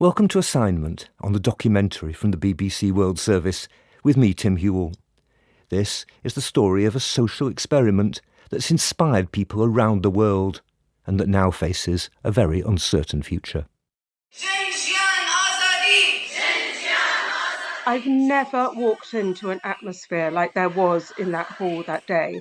Welcome to Assignment on the documentary from the BBC World Service with me, Tim Whewell. This is the story of a social experiment that's inspired people around the world and that now faces a very uncertain future. I've never walked into an atmosphere like there was in that hall that day.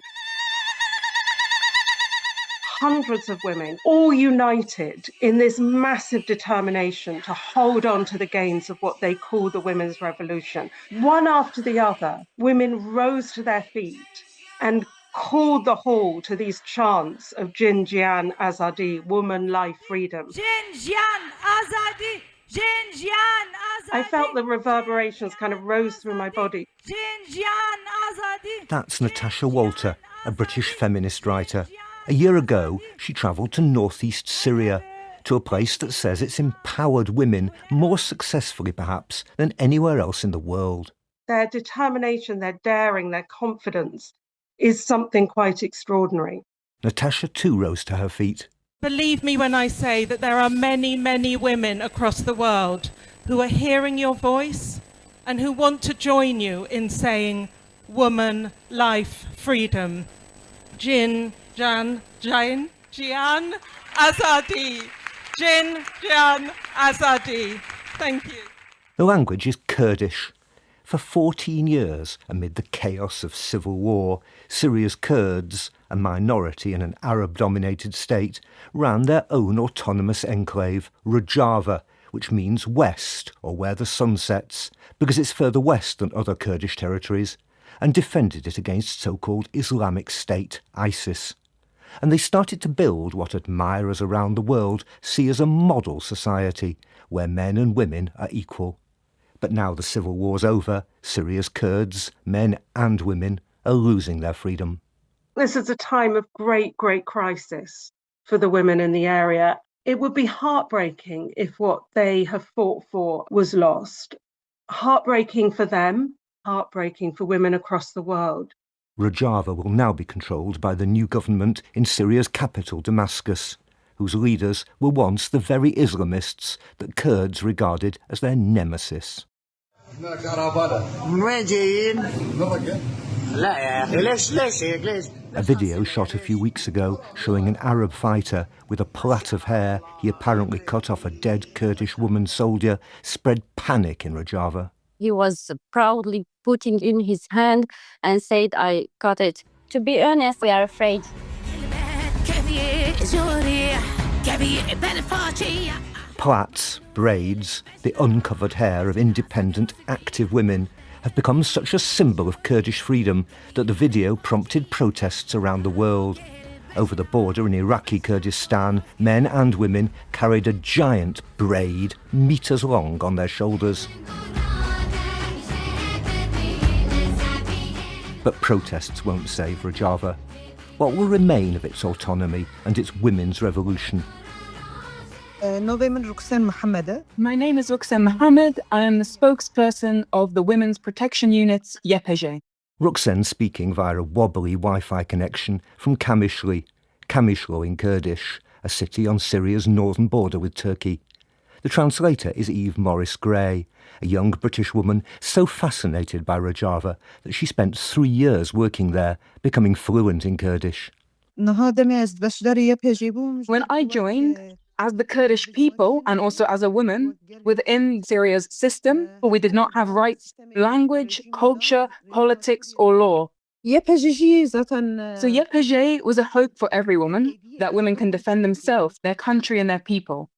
Hundreds of women, all united in this massive determination to hold on to the gains of what they call the women's revolution. One after the other, women rose to their feet and called the hall to these chants of Jin, Jian, Azadi, woman, life, freedom. Jin, Jian, Azadi, Jin, Jian, Azadi. I felt the reverberations kind of rose through my body. Jin, Jian, Azadi. That's Natasha Walter, a British feminist writer. A year ago, she travelled to northeast Syria, to a place that says it's empowered women more successfully, perhaps, than anywhere else in the world. Their determination, their daring, their confidence is something quite extraordinary. Natasha too rose to her feet. Believe me when I say that there are many, many women across the world who are hearing your voice and who want to join you in saying, woman, life, freedom. Jin, Jan, Jain, Jian, Azadi. Jin, Jian, Azadi. Thank you. The language is Kurdish. For 14 years, amid the chaos of civil war, Syria's Kurds, a minority in an Arab-dominated state, ran their own autonomous enclave, Rojava, which means west, or where the sun sets, because it's further west than other Kurdish territories, and defended it against so-called Islamic State, ISIS. And they started to build what admirers around the world see as a model society, where men and women are equal. But now the civil war's over, Syria's Kurds, men and women, are losing their freedom. This is a time of great, great crisis for the women in the area. It would be heartbreaking if what they have fought for was lost. Heartbreaking for them, heartbreaking for women across the world. Rojava will now be controlled by the new government in Syria's capital, Damascus, whose leaders were once the very Islamists that Kurds regarded as their nemesis. A video shot a few weeks ago showing an Arab fighter with a plait of hair he apparently cut off a dead Kurdish woman soldier spread panic in Rojava. He was proudly putting in his hand and said, "I got it." To be honest, we are afraid. Plaits, braids, the uncovered hair of independent, active women have become such a symbol of Kurdish freedom that the video prompted protests around the world. Over the border in Iraqi Kurdistan, men and women carried a giant braid, metres long, on their shoulders. But protests won't save Rojava. What will remain of its autonomy and its women's revolution? My name is Ruxen Mohammed. I am the spokesperson of the Women's Protection Unit's YPG. Ruxen speaking via a wobbly Wi-Fi connection from Kamishli in Kurdish, a city on Syria's northern border with Turkey. The translator is Eve Morris-Gray, a young British woman so fascinated by Rojava that she spent 3 years working there, becoming fluent in Kurdish. When I joined, as the Kurdish people and also as a woman, within Syria's system, we did not have rights, language, culture, politics or law. So YPG was a hope for every woman, that women can defend themselves, their country and their people.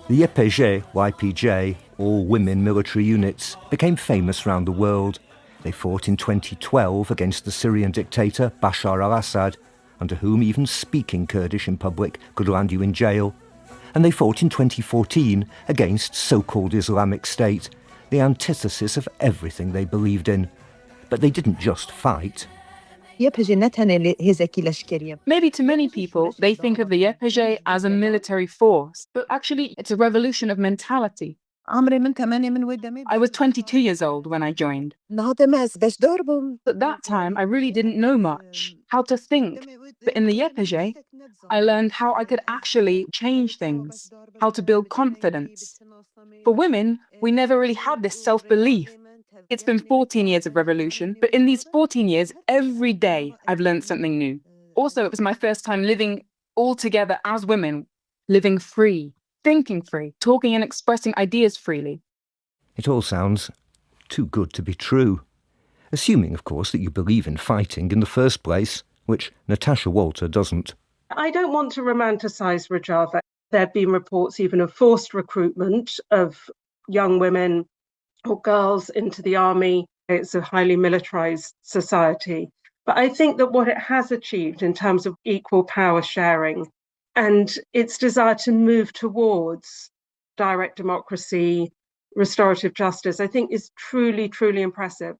The YPG, all women military units, became famous around the world. They fought in 2012 against the Syrian dictator Bashar al-Assad, under whom even speaking Kurdish in public could land you in jail. And they fought in 2014 against so-called Islamic State, the antithesis of everything they believed in. But they didn't just fight. Maybe to many people, they think of the YPG as a military force, but actually it's a revolution of mentality. I was 22 years old when I joined. At that time, I really didn't know much, how to think. But in the YPG, I learned how I could actually change things, how to build confidence. For women, we never really had this self-belief. It's been 14 years of revolution, but in these 14 years, every day I've learned something new. Also, it was my first time living all together as women, living free, thinking free, talking and expressing ideas freely. It all sounds too good to be true. Assuming, of course, that you believe in fighting in the first place, which Natasha Walter doesn't. I don't want to romanticise Rojava. There have been reports even of forced recruitment of young women or girls into the army. It's a highly militarised society. But I think that what it has achieved in terms of equal power sharing and its desire to move towards direct democracy, restorative justice, I think is truly, truly impressive.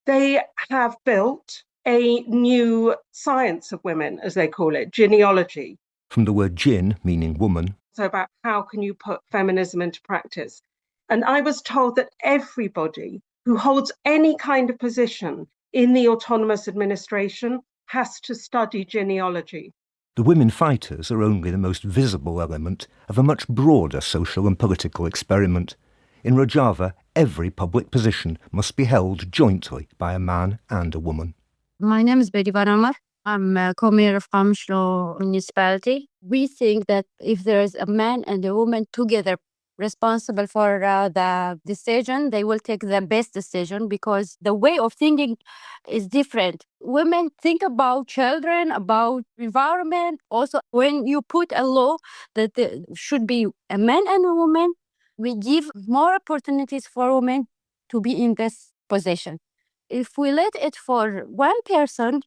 They have built a new science of women, as they call it, genealogy. From the word jinn, meaning woman. So about how can you put feminism into practice? And I was told that everybody who holds any kind of position in the autonomous administration has to study genealogy. The women fighters are only the most visible element of a much broader social and political experiment. In Rojava, every public position must be held jointly by a man and a woman. My name is Bedivan Omar. I'm a co-mayor of Qamishlo municipality. We think that if there is a man and a woman together responsible for the decision, they will take the best decision because the way of thinking is different. Women think about children, about environment. Also, when you put a law that there should be a man and a woman, we give more opportunities for women to be in this position. If we let it for one person,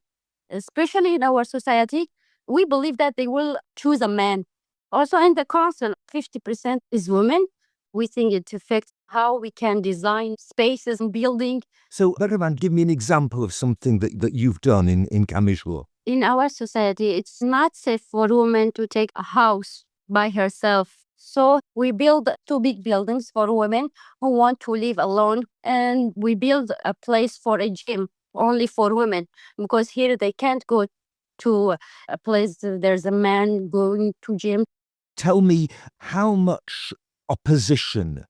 especially in our society, we believe that they will choose a man. Also in the council, 50% is women. We think it affects how we can design spaces and building. So, Berivan, give me an example of something that you've done in Qamishlo. In our society, it's not safe for women to take a house by herself. So we build 2 big buildings for women who want to live alone. And we build a place for a gym only for women because here they can't go to a place there's a man going to gym. Tell me, how much opposition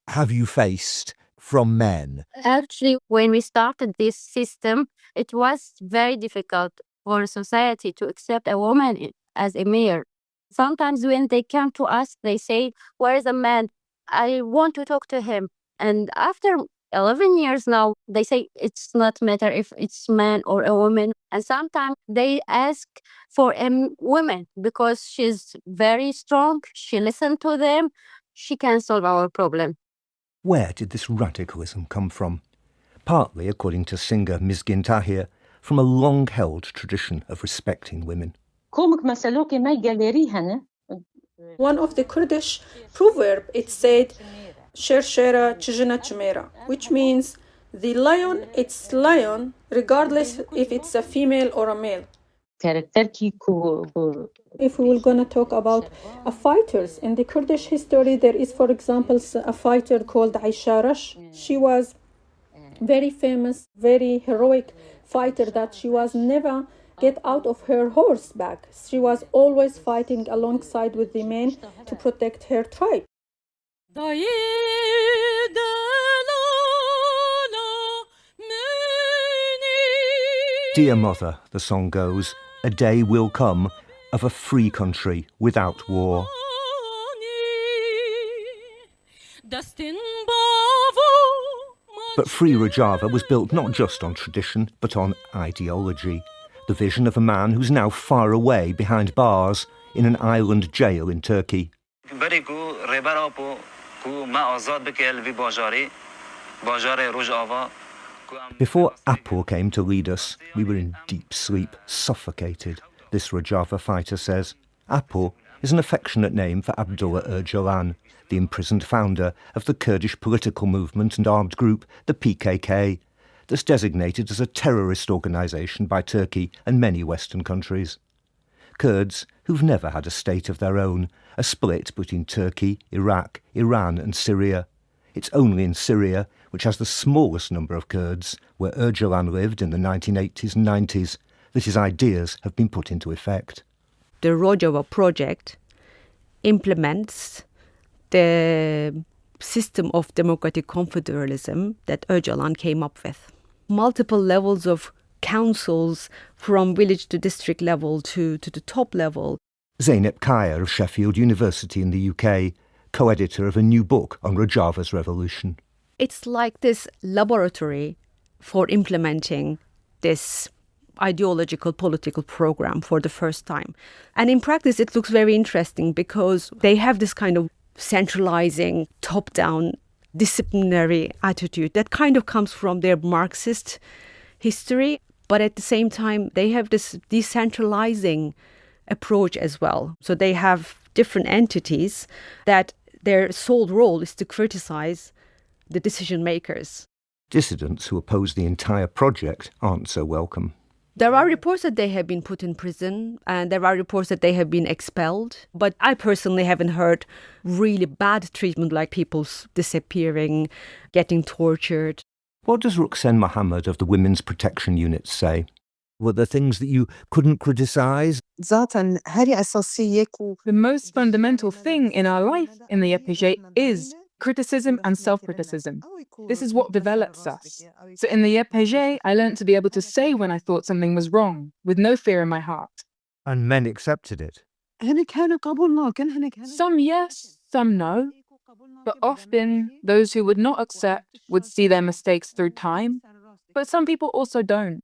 have you faced from men? Actually, when we started this system, it was very difficult for society to accept a woman as a mayor. Sometimes when they come to us, they say, "Where is a man? I want to talk to him." And after 11 years now, they say it's not matter if it's man or a woman. And sometimes they ask for a woman because she's very strong. She listens to them. She can solve our problem. Where did this radicalism come from? Partly, according to singer Mizgin Tahir, from a long-held tradition of respecting women. One of the Kurdish proverb, it said, "Shershera chijina chumera," which means the lion, it's lion, regardless if it's a female or a male. If we were going to talk about fighters, in the Kurdish history, there is, for example, a fighter called Aisha Rash. She was very famous, very heroic fighter that she was never get out of her horseback. She was always fighting alongside with the men to protect her tribe. Dear Mother, the song goes, a day will come of a free country without war. But Free Rojava was built not just on tradition, but on ideology. The vision of a man who's now far away behind bars in an island jail in Turkey. Before Apur came to lead us, we were in deep sleep, suffocated, this Rojava fighter says. Apur is an affectionate name for Abdullah Öcalan, the imprisoned founder of the Kurdish political movement and armed group, the PKK, that's designated as a terrorist organisation by Turkey and many Western countries. Kurds, who've never had a state of their own, are split between Turkey, Iraq, Iran and Syria. It's only in Syria, which has the smallest number of Kurds, where Öcalan lived in the 1980s and 90s, that his ideas have been put into effect. The Rojava project implements the system of democratic confederalism that Öcalan came up with. Multiple levels of councils from village to district level to the top level. Zeynep Kaya of Sheffield University in the UK, co-editor of a new book on Rojava's revolution. It's like this laboratory for implementing this ideological political program for the first time. And in practice, it looks very interesting because they have this kind of centralizing, top-down, disciplinary attitude that kind of comes from their Marxist history. But at the same time, they have this decentralizing approach as well. So they have different entities that their sole role is to criticize the decision makers. Dissidents who oppose the entire project aren't so welcome. There are reports that they have been put in prison and there are reports that they have been expelled. But I personally haven't heard really bad treatment like people disappearing, getting tortured. What does Ruxen Mohammed of the Women's Protection Unit say? Were there things that you couldn't criticise? The most fundamental thing in our life in the YPG is criticism and self-criticism. This is what develops us. So in the YPG, I learned to be able to say when I thought something was wrong, with no fear in my heart. And men accepted it? Some yes, some no. But often, those who would not accept would see their mistakes through time. But some people also don't.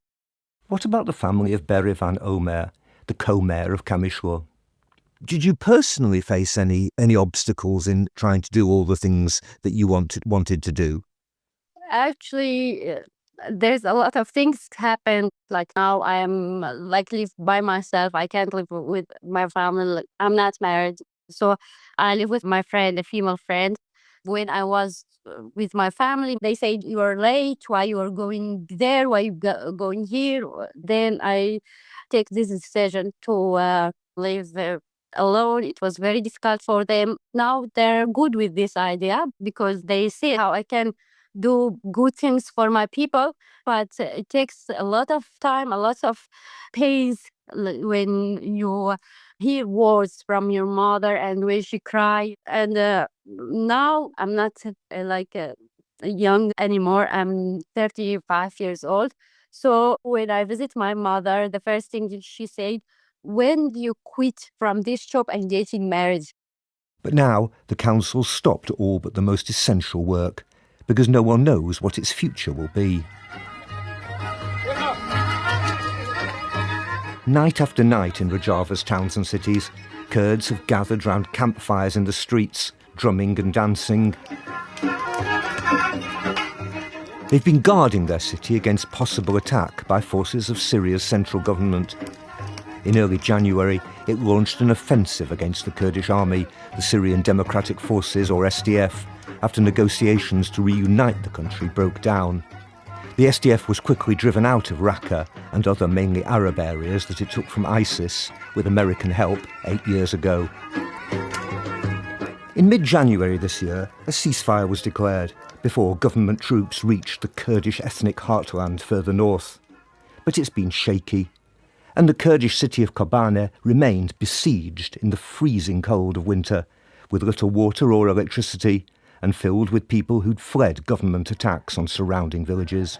What about the family of Berivan Omer, the co-mayor of Kamishlo? Did you personally face any obstacles in trying to do all the things that you wanted to do? Actually, there's a lot of things happen. Like now I am live by myself. I can't live with my family. I'm not married. So I live with my friend, a female friend. When I was with my family, they said, you are late. Why you are going there? Why you going here? Then I take this decision to live alone. It was very difficult for them. Now they're good with this idea because they see how I can do good things for my people. But it takes a lot of time, a lot of pain when you hear words from your mother and when she cry. And now I'm not young anymore. I'm 35 years old. So when I visit my mother, the first thing that she said, when do you quit from this job and getting married? But now the council stopped all but the most essential work because no one knows what its future will be. Night after night in Rojava's towns and cities, Kurds have gathered round campfires in the streets, drumming and dancing. They've been guarding their city against possible attack by forces of Syria's central government. In early January, it launched an offensive against the Kurdish army, the Syrian Democratic Forces, or SDF, after negotiations to reunite the country broke down. The SDF was quickly driven out of Raqqa and other mainly Arab areas that it took from ISIS, with American help, 8 years ago. In mid-January this year, a ceasefire was declared before government troops reached the Kurdish ethnic heartland further north. But it's been shaky, and the Kurdish city of Kobane remained besieged in the freezing cold of winter, with little water or electricity, and filled with people who'd fled government attacks on surrounding villages.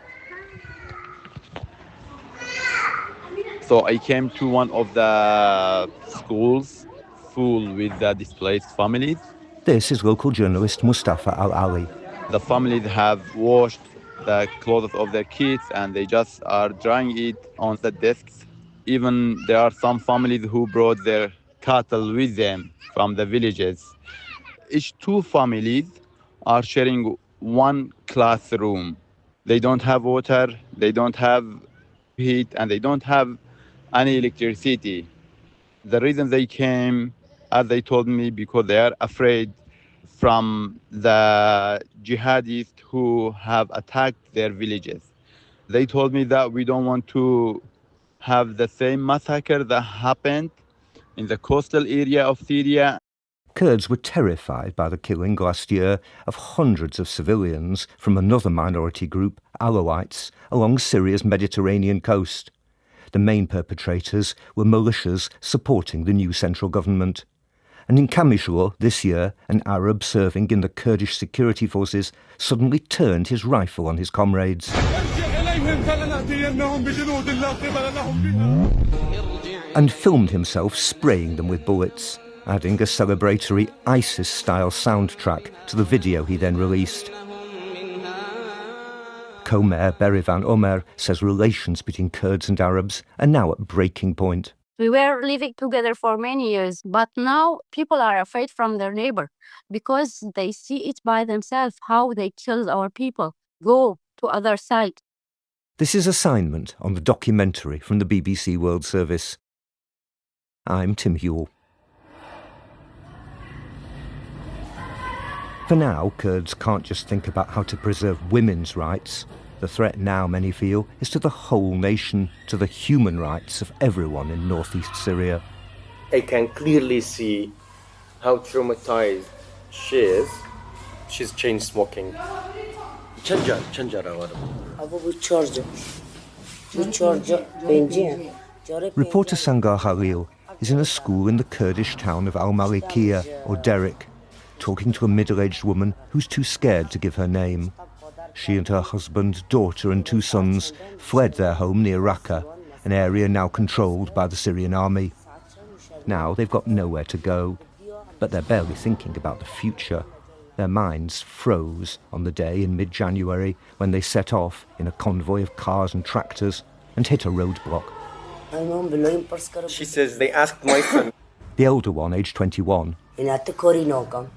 So I came to one of the schools full with the displaced families. This is local journalist Mustafa Al-Ali. The families have washed the clothes of their kids and they just are drying it on the desks. Even there are some families who brought their cattle with them from the villages. Each two families are sharing one classroom. They don't have water, they don't have heat, and they don't have any electricity. The reason they came, as they told me, because they are afraid from the jihadists who have attacked their villages. They told me that we don't want to have the same massacre that happened in the coastal area of Syria. Kurds were terrified by the killing last year of hundreds of civilians from another minority group, Alawites, along Syria's Mediterranean coast. The main perpetrators were militias supporting the new central government. And in Kamishlo this year, an Arab serving in the Kurdish security forces suddenly turned his rifle on his comrades and filmed himself spraying them with bullets, adding a celebratory ISIS-style soundtrack to the video he then released. Co-Mayor Berivan Omer says relations between Kurds and Arabs are now at breaking point. We were living together for many years, but now people are afraid from their neighbor because they see it by themselves, how they kill our people. Go to other side. This is Assignment on the documentary from the BBC World Service. I'm Tim Whewell. For now, Kurds can't just think about how to preserve women's rights. The threat now, many feel, is to the whole nation, to the human rights of everyone in northeast Syria. I can clearly see how traumatized she is. She's chain smoking. Reporter Sangar Khalil is in a school in the Kurdish town of Al-Malikiya, or Derek, talking to a middle-aged woman who's too scared to give her name. She and her husband, daughter and 2 sons fled their home near Raqqa, an area now controlled by the Syrian army. Now they've got nowhere to go, but they're barely thinking about the future. Their minds froze on the day in mid-January when they set off in a convoy of cars and tractors and hit a roadblock. She says they asked my son, the elder one, aged 21,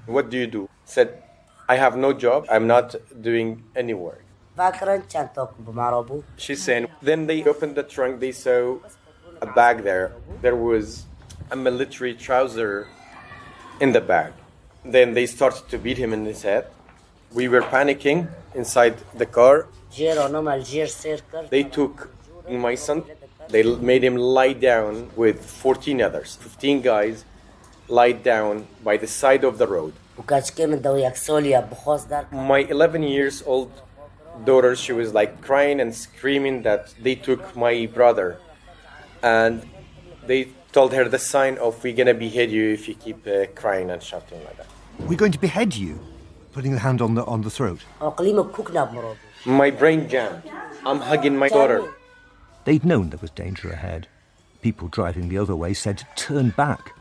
"What do you do?" Said, "I have no job. I'm not doing any work." She's saying, then they opened the trunk. They saw a bag there. There was a military trouser in the bag. Then they started to beat him in his head. We were panicking inside the car. They took my son. They made him lie down with 14 others. 15 guys lied down by the side of the road. My 11 years old daughter, she was like crying and screaming that they took my brother. And they told her the sign of, "We're going to behead you if you keep crying and shouting like that." We're going to behead you? Putting the hand on the throat. My brain jammed. I'm hugging my daughter. They'd known there was danger ahead. People driving the other way said, "Turn back."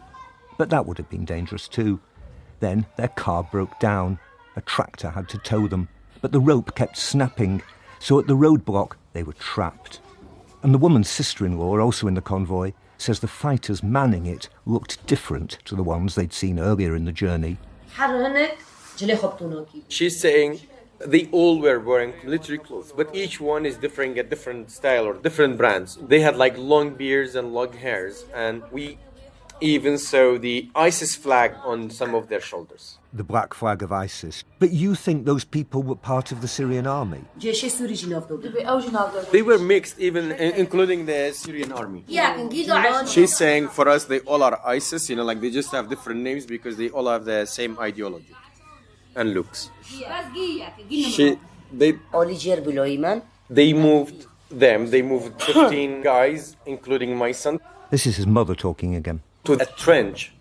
But that would have been dangerous too. Then their car broke down. A tractor had to tow them, but the rope kept snapping, so at the roadblock they were trapped. And the woman's sister-in-law, also in the convoy, says the fighters manning it looked different to the ones they'd seen earlier in the journey. She's saying they all were wearing military clothes, but each one is differing a different style or different brands. They had like long beards and long hairs, and we even saw the ISIS flag on some of their shoulders. The black flag of ISIS. But you think those people were part of the Syrian army? They were mixed, even including the Syrian army. She's saying for us they all are ISIS, like they just have different names because they all have the same ideology and looks. They moved 15 guys, including my son. This is his mother talking again. To a trench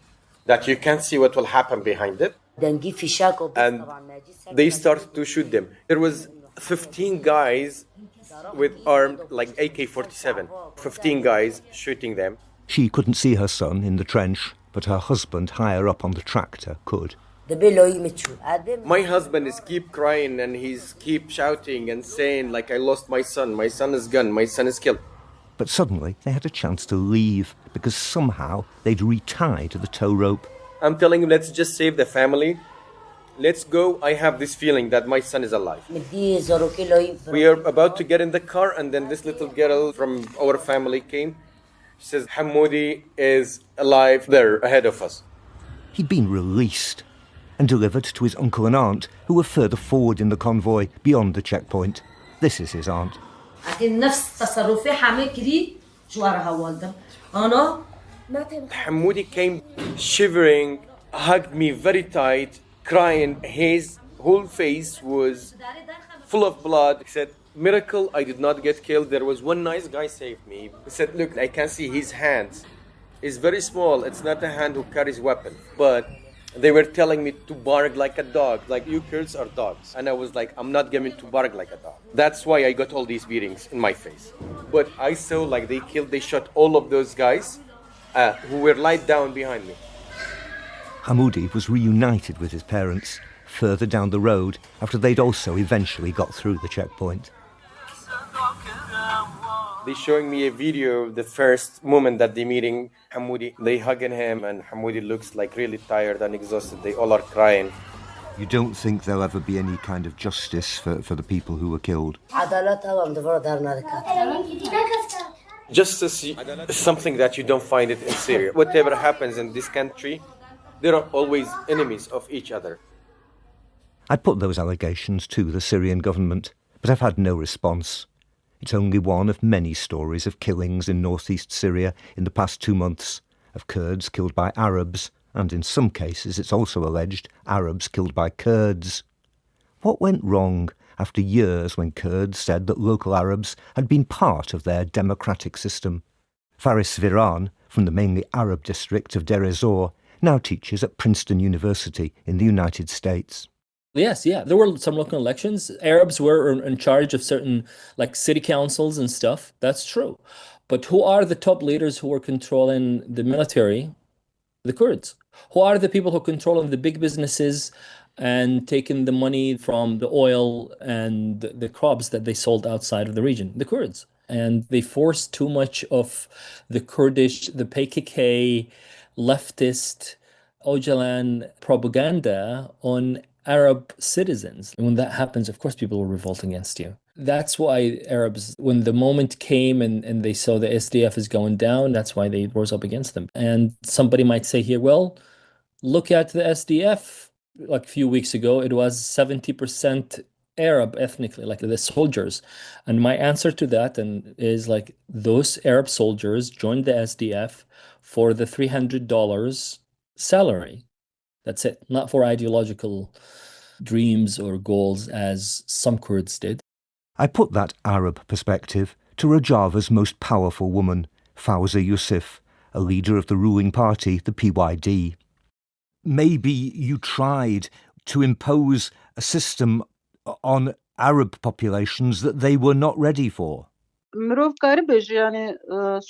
that you can't see what will happen behind it. And they started to shoot them. There was 15 guys with armed, like AK-47. 15 guys shooting them. She couldn't see her son in the trench, but her husband higher up on the tractor could. My husband is keep crying and he's keep shouting and saying, like, "I lost my son is gone, my son is killed." But suddenly they had a chance to leave because somehow they'd retied the tow rope. I'm telling him, let's just save the family. Let's go. I have this feeling that my son is alive. We are about to get in the car, and then this little girl from our family came. She says, "Hamoudi is alive there ahead of us." He'd been released and delivered to his uncle and aunt, who were further forward in the convoy beyond the checkpoint. This is his aunt. Hamoudi came shivering, hugged me very tight, crying. His whole face was full of blood. He said, "Miracle, I did not get killed. There was one nice guy saved me." He said, "Look, I can see his hands. It's very small. It's not a hand who carries weapon. But they were telling me to bark like a dog, like you Kurds are dogs." And I was like, "I'm not going to bark like a dog." That's why I got all these beatings in my face. But I saw like they shot all of those guys who were lied down behind me. Hamoudi was reunited with his parents further down the road after they'd also eventually got through the checkpoint. They're showing me a video of the first moment that they're meeting Hamoudi. They hugging him and Hamoudi looks like really tired and exhausted. They all are crying. You don't think there'll ever be any kind of justice for the people who were killed? Justice is something that you don't find it in Syria. Whatever happens in this country, there are always enemies of each other. I put those allegations to the Syrian government, but I've had no response. It's only one of many stories of killings in northeast Syria in the past 2 months, of Kurds killed by Arabs, and in some cases it's also alleged Arabs killed by Kurds. What went wrong after years when Kurds said that local Arabs had been part of their democratic system? Faris Viran, from the mainly Arab district of Deir ez-Zor, now teaches at Princeton University in the United States. Yes, there were some local elections. Arabs were in charge of certain city councils and stuff. That's true. But who are the top leaders who are controlling the military? The Kurds. Who are the people who are controlling the big businesses and taking the money from the oil and the crops that they sold outside of the region? The Kurds. And they forced too much of the Kurdish, the PKK, leftist, Öcalan propaganda on Arab citizens. And when that happens, of course, people will revolt against you. That's why Arabs, when the moment came and they saw the SDF is going down, that's why they rose up against them. And somebody might say here, well, look at the SDF. Like a few weeks ago, it was 70% Arab ethnically, like the soldiers. And my answer to that is those Arab soldiers joined the SDF for the $300 salary. That's it, not for ideological dreams or goals as some Kurds did. I put that Arab perspective to Rojava's most powerful woman, Fawza Yusuf, a leader of the ruling party, the PYD. Maybe you tried to impose a system on Arab populations that they were not ready for. The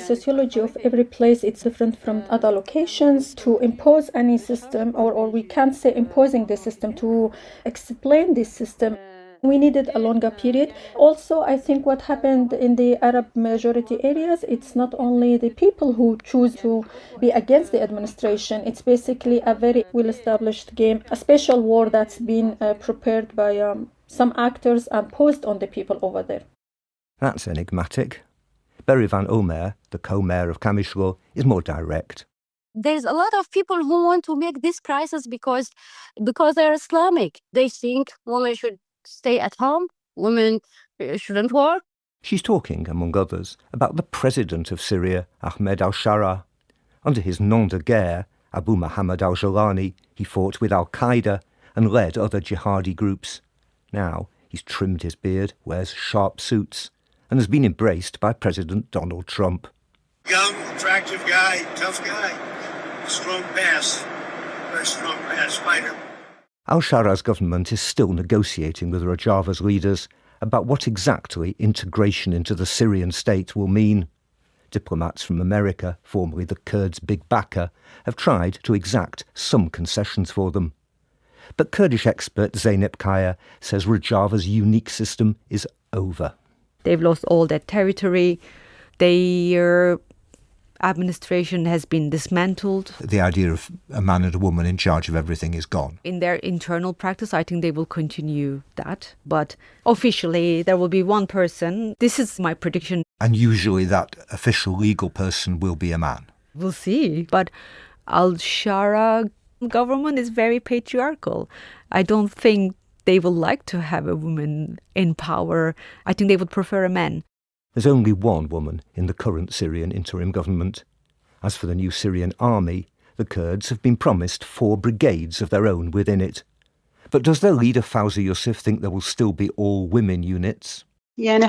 sociology of every place is different from other locations. To impose any system, or we can't say imposing the system, to explain this system, we needed a longer period. Also, I think what happened in the Arab majority areas, it's not only the people who choose to be against the administration, it's basically a very well-established game, a special war that's been prepared by some actors and posed on the people over there. That's enigmatic. Berry Van Omer, the co-mayor of Kamishlo, is more direct. There's a lot of people who want to make this crisis because they're Islamic. They think women should stay at home, women shouldn't work. She's talking, among others, about the president of Syria, Ahmed al-Shara. Under his nom de guerre, Abu Muhammad al-Jalani, he fought with al-Qaeda and led other jihadi groups. Now he's trimmed his beard, wears sharp suits, and has been embraced by President Donald Trump. Young, attractive guy, tough guy, strong pass, very strong pass fighter. Al-Shara's government is still negotiating with Rojava's leaders about what exactly integration into the Syrian state will mean. Diplomats from America, formerly the Kurds' big backer, have tried to exact some concessions for them. But Kurdish expert Zeynep Kaya says Rojava's unique system is over. They've lost all their territory. Their administration has been dismantled. The idea of a man and a woman in charge of everything is gone. In their internal practice, I think they will continue that. But officially, there will be one person. This is my prediction. And usually that official legal person will be a man. We'll see. But al-Shara government is very patriarchal. I don't think they would like to have a woman in power. I think they would prefer a man. There's only one woman in the current Syrian interim government. As for the new Syrian army, the Kurds have been promised 4 brigades of their own within it. But does their leader Fawzi Yusuf think there will still be all-women units? There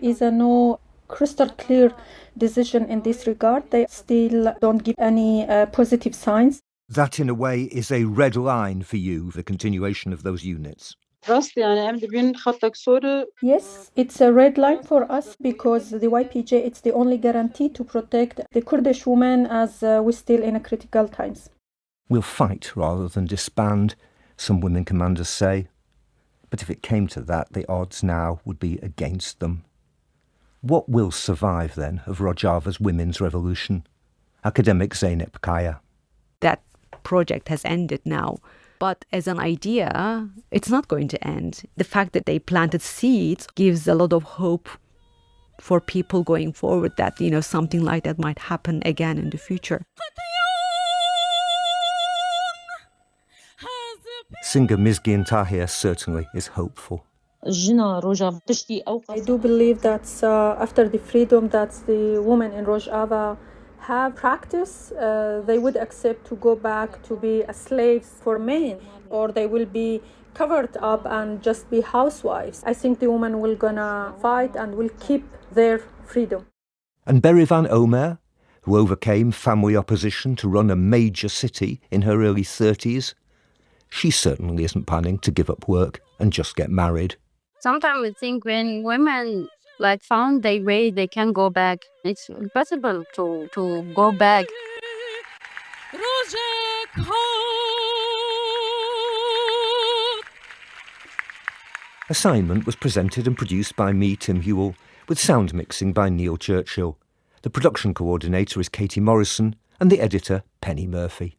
is no crystal clear decision in this regard. They still don't give any positive signs. That, in a way, is a red line for you, the continuation of those units. Yes, it's a red line for us because the YPJ, it's the only guarantee to protect the Kurdish women as we're still in a critical times. We'll fight rather than disband, some women commanders say. But if it came to that, the odds now would be against them. What will survive, then, of Rojava's women's revolution? Academic Zeynep Kaya. That project has ended now. But as an idea, it's not going to end. The fact that they planted seeds gives a lot of hope for people going forward that, something like that might happen again in the future. Singer Mizgin Tahir certainly is hopeful. I do believe that after the freedom that the women in Rojava have practice, they would accept to go back to be slaves for men, or they will be covered up and just be housewives. I think the women will gonna fight and will keep their freedom. And Berivan Omer, who overcame family opposition to run a major city in her early 30s, she certainly isn't planning to give up work and just get married. Sometimes we think when women found their way, they can go back. It's impossible to go back. Assignment was presented and produced by me, Tim Whewell, with sound mixing by Neil Churchill. The production coordinator is Katie Morrison and the editor, Penny Murphy.